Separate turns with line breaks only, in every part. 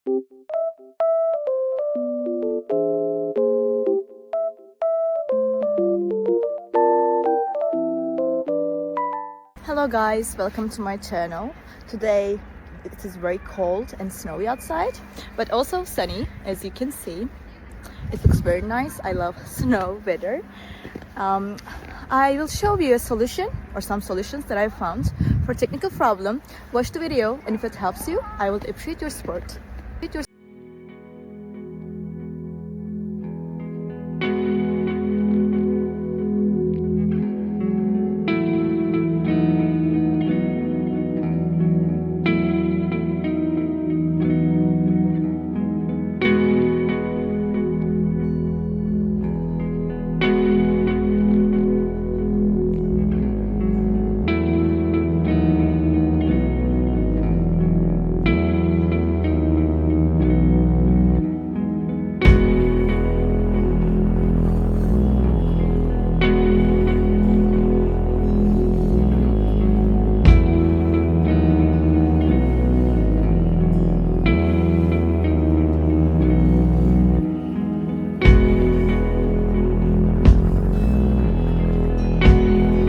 Hello guys, welcome to my channel. Today it is very cold and snowy outside, but also sunny, as you can see. It looks very nice. I love snow weather. I will show you a solution or some solutions that I found for technical problem. Watch the video, and if it helps you, I will appreciate your support.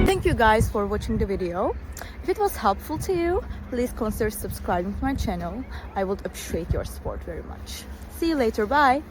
Thank you guys for watching the video. If it was helpful to you, please consider subscribing to my channel. I would appreciate your support very much. See you later. Bye.